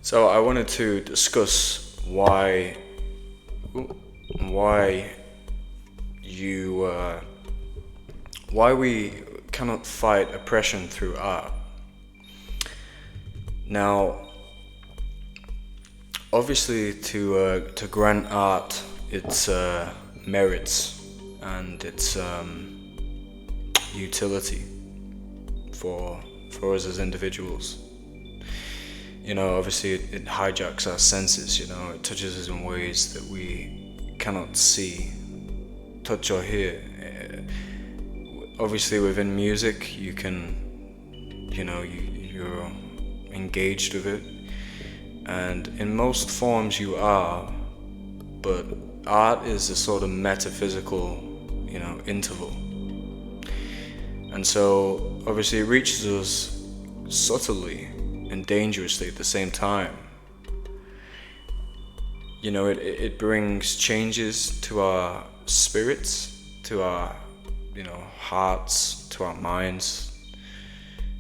So I wanted to discuss why you why we cannot fight oppression through art. Now, obviously, to grant art its merits and its utility for us as individuals. Obviously it hijacks our senses. It touches us in ways that we cannot see, touch or hear. Obviously within music you can, you're engaged with it, and in most forms you are, but art is a sort of metaphysical, interval. And so obviously it reaches us subtly and dangerously at the same time. It brings changes to our spirits, to our, hearts, to our minds.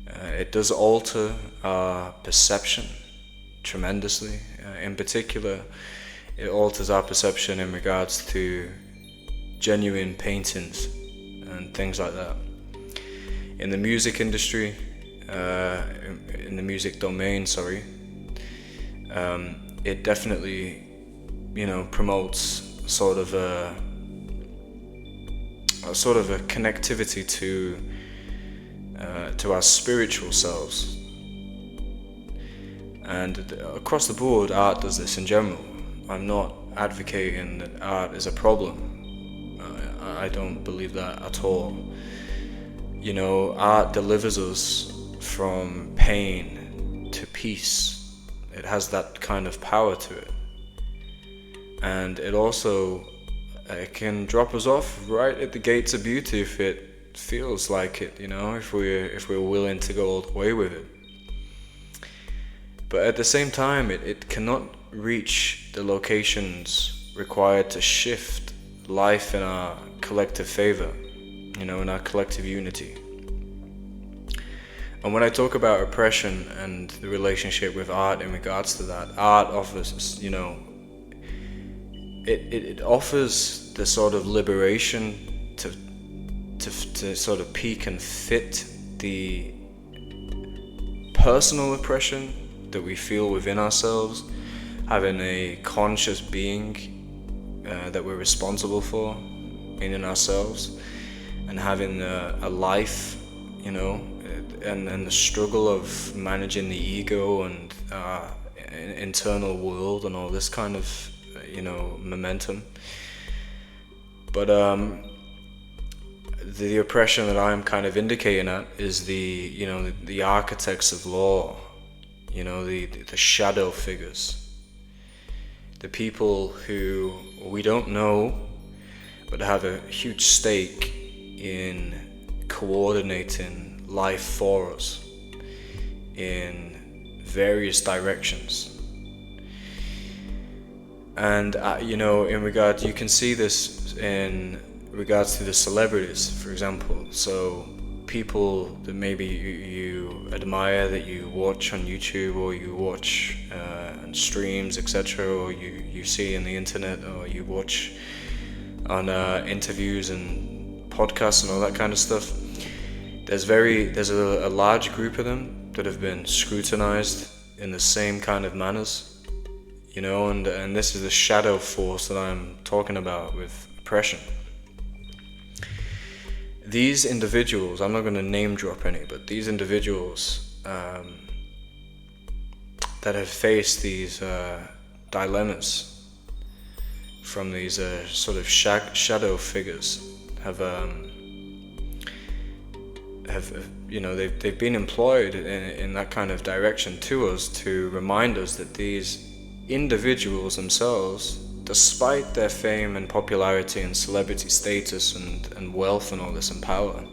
It does alter our perception tremendously. In particular, it alters our perception in regards to genuine paintings and things like that. In the music industry, in the music domain, it definitely, promotes sort of a connectivity to our spiritual selves. And across the board, art does this in general. I'm not advocating that art is a problem. I don't believe that at all. Art delivers us from pain to peace. It has that kind of power to it. And it also can drop us off right at the gates of beauty if it feels like it, if we're willing to go all the way with it. But at the same time, it cannot reach the locations required to shift life in our collective favor, in our collective unity. And when I talk about oppression and the relationship with art in regards to that, art offers, it offers the sort of liberation to sort of peak and fit the personal oppression that we feel within ourselves, having a conscious being that we're responsible for in ourselves, and having a life, and the struggle of managing the ego and internal world and all this kind of, momentum. But the oppression that I'm kind of indicating at is the architects of law, the shadow figures, the people who we don't know but have a huge stake in coordinating life for us in various directions. And in regard, you can see this in regards to the celebrities, for example. So people that maybe you admire, that you watch on YouTube, or you watch on streams, etc., or you see in the internet, or you watch on interviews and podcasts and all that kind of stuff. There's a large group of them that have been scrutinized in the same kind of manners, and this is the shadow force that I'm talking about with oppression. These individuals, I'm not going to name drop any, but these individuals that have faced these dilemmas from these sort of shadow figures have they've been employed in that kind of direction to us, to remind us that these individuals themselves, despite their fame and popularity and celebrity status and wealth and all this and power,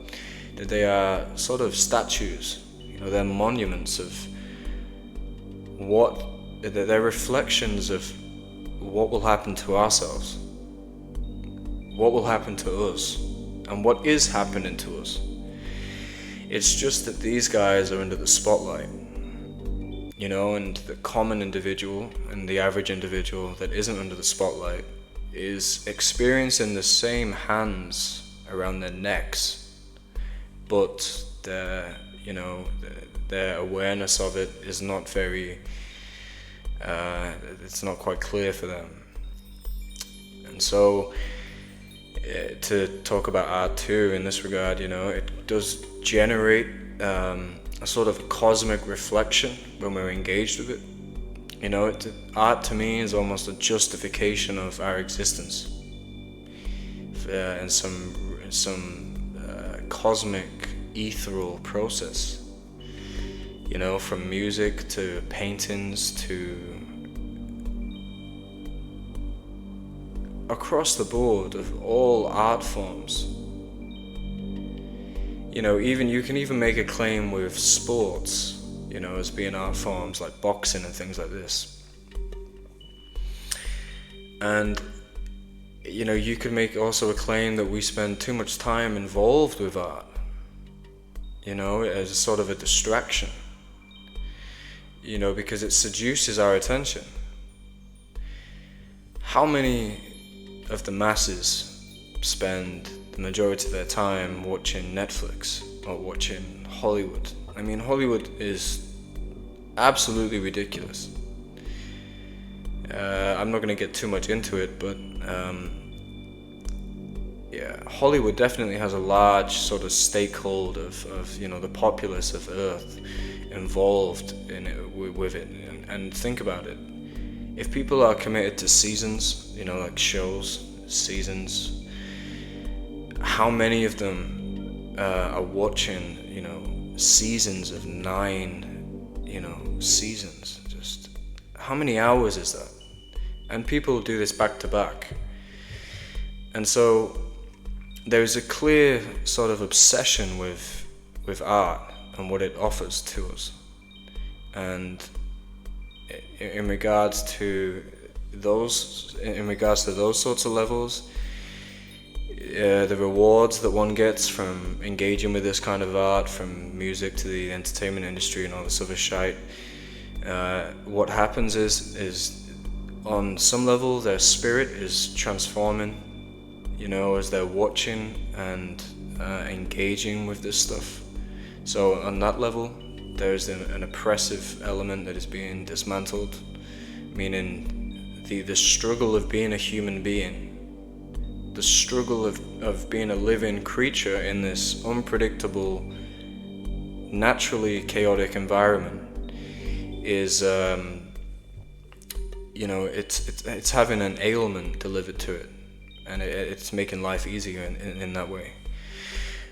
that they are sort of statues, they're monuments of they're reflections of what will happen to ourselves, what will happen to us, and what is happening to us. It's just that these guys are under the spotlight. and the common individual and the average individual that isn't under the spotlight is experiencing the same hands around their necks, but their awareness of it is not very, it's not quite clear for them. And so, to talk about art too in this regard, it does generate a sort of cosmic reflection when we're engaged with it. Art to me is almost a justification of our existence in some cosmic ethereal process. From music to paintings to across the board of all art forms. You can even make a claim with sports, as being art forms like boxing and things like this. And, you could make also a claim that we spend too much time involved with art, as a sort of a distraction, because it seduces our attention. How many of the masses spend the majority of their time watching Netflix or watching Hollywood? I mean, Hollywood is absolutely ridiculous. I'm not going to get too much into it, but Hollywood definitely has a large sort of stakehold of the populace of Earth involved in it, with it. And think about it. If people are committed to seasons, like shows, seasons, how many of them are watching, seasons of 9, seasons? Just how many hours is that? And people do this back to back. And so there's a clear sort of obsession with art and what it offers to us. And in regards to those sorts of levels, the rewards that one gets from engaging with this kind of art, from music to the entertainment industry and all this other shite, what happens is on some level their spirit is transforming, as they're watching and engaging with this stuff. So on that level, there's an oppressive element that is being dismantled, meaning the struggle of being a human being, the struggle of being a living creature in this unpredictable, naturally chaotic environment is, it's having an ailment delivered to it, and it's making life easier in that way.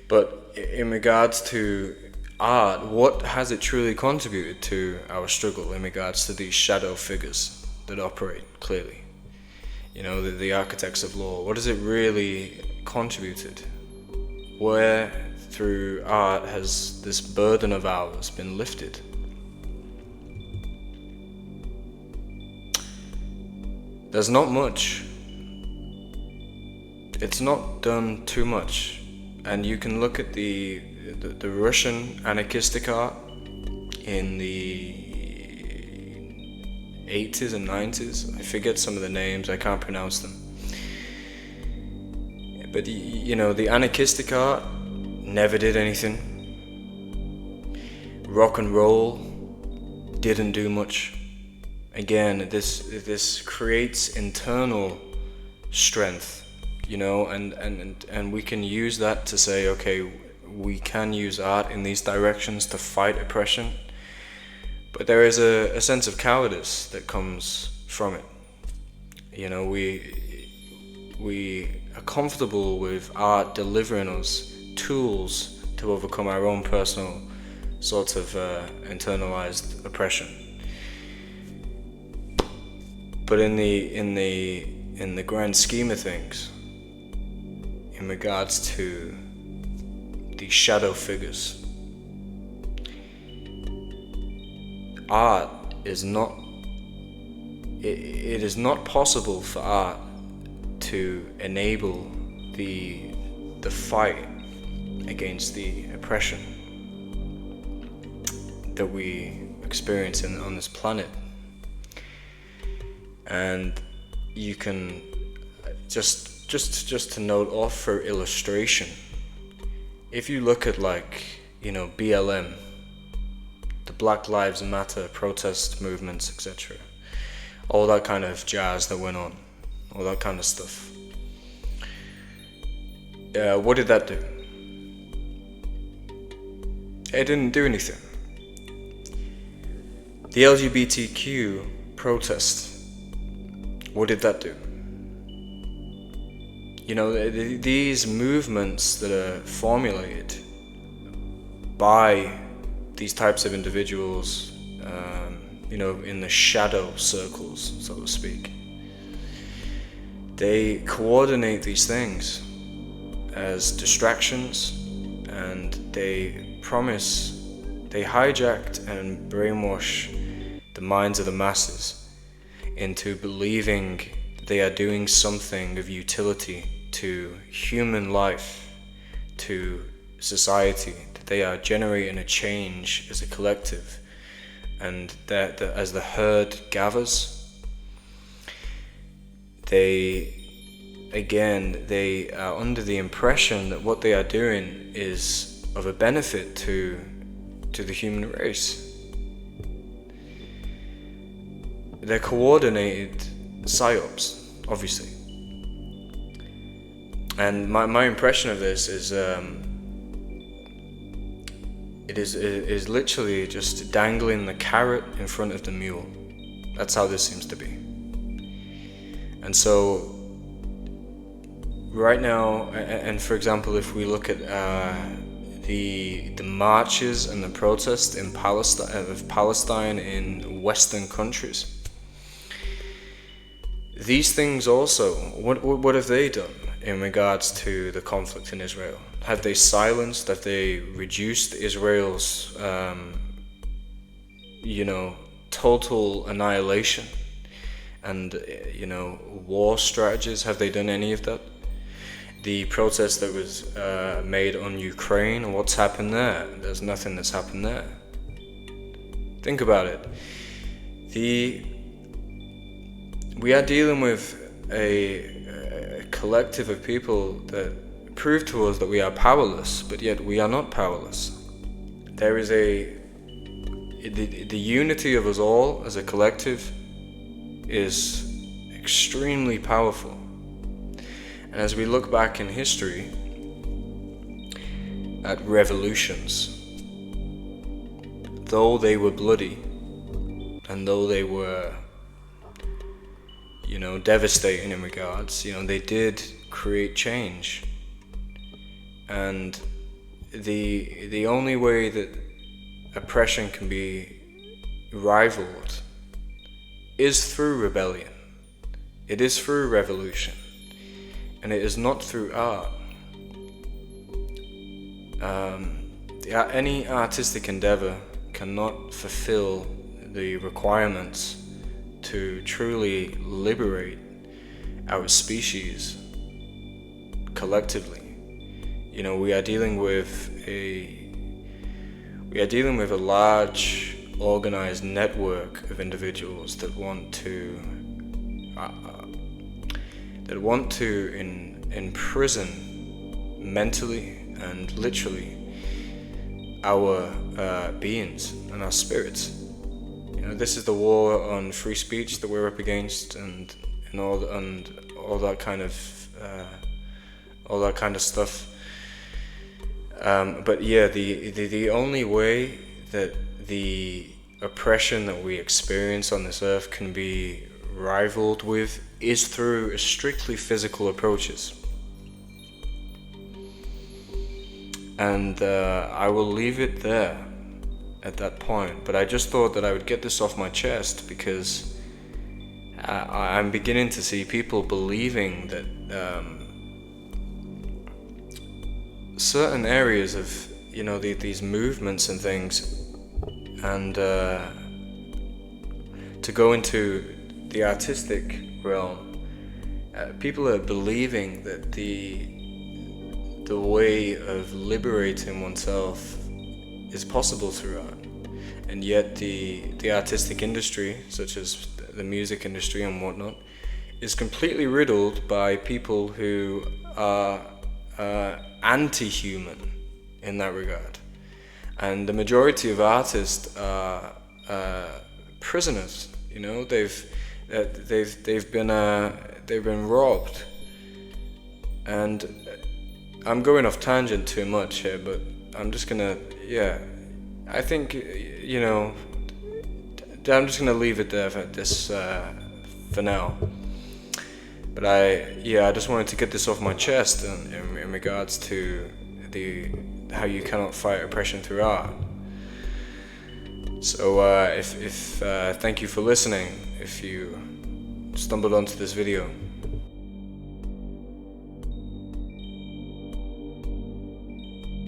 But in regards to art, what has it truly contributed to our struggle in regards to these shadow figures that operate clearly? The architects of law. What has it really contributed? Where through art has this burden of ours been lifted? There's not much. It's not done too much. And you can look at the Russian anarchistic art in the 80s and 90s. I forget some of the names, I can't pronounce them. But the anarchistic art never did anything. Rock and roll didn't do much. Again, this creates internal strength, and we can use that to say, okay, we can use art in these directions to fight oppression. But there is a sense of cowardice that comes from it. We are comfortable with art delivering us tools to overcome our own personal sorts of internalized oppression. But in the grand scheme of things, in regards to these shadow figures, art is not. It is not possible for art to enable the fight against the oppression that we experience on this planet. And you can just to note off for illustration, if you look at BLM, the Black Lives Matter protest movements, etc., all that kind of jazz that went on, all that kind of stuff, what did that do? It didn't do anything. The LGBTQ protest, what did that do? These movements that are formulated by these types of individuals, in the shadow circles, so to speak, they coordinate these things as distractions, and they hijacked and brainwash the minds of the masses into believing they are doing something of utility to human life, to society, that they are generating a change as a collective, and that as the herd gathers, they are under the impression that what they are doing is of a benefit to the human race. They're coordinated psyops, obviously. And my impression of this is it is literally just dangling the carrot in front of the mule. That's how this seems to be. And so right now, and for example, if we look at the marches and the protests in Palestine in Western countries, these things also, what have they done in regards to the conflict in Israel? Have they silenced, have they reduced Israel's, total annihilation and, war strategies? Have they done any of that? The protest that was made on Ukraine, what's happened there? There's nothing that's happened there. Think about it. We are dealing with a collective of people that prove to us that we are powerless, but yet we are not powerless. There is the unity of us all as a collective is extremely powerful. And as we look back in history at revolutions, though they were bloody and though they were devastating in regards, they did create change. And the only way that oppression can be rivaled is through rebellion. It is through revolution. And it is not through art. Any artistic endeavor cannot fulfill the requirements to truly liberate our species collectively. We are dealing with a large organized network of individuals that want to imprison mentally and literally our beings and our spirits. This is the war on free speech that we're up against, and all that kind of stuff. But yeah, the only way that the oppression that we experience on this earth can be rivaled with is through strictly physical approaches. And I will leave it there at that point. But I just thought that I would get this off my chest, because I'm beginning to see people believing that certain areas of these movements and things, and to go into the artistic realm, people are believing that the way of liberating oneself is possible through art. and yet the artistic industry, such as the music industry and whatnot, is completely riddled by people who are anti-human in that regard. And the majority of artists are prisoners. You know, they've been robbed. And I'm going off tangent too much here, but I'm just gonna, I think, I'm just gonna leave it there for this, for now. But I just wanted to get this off my chest in regards to how you cannot fight oppression through art. So thank you for listening. If you stumbled onto this video,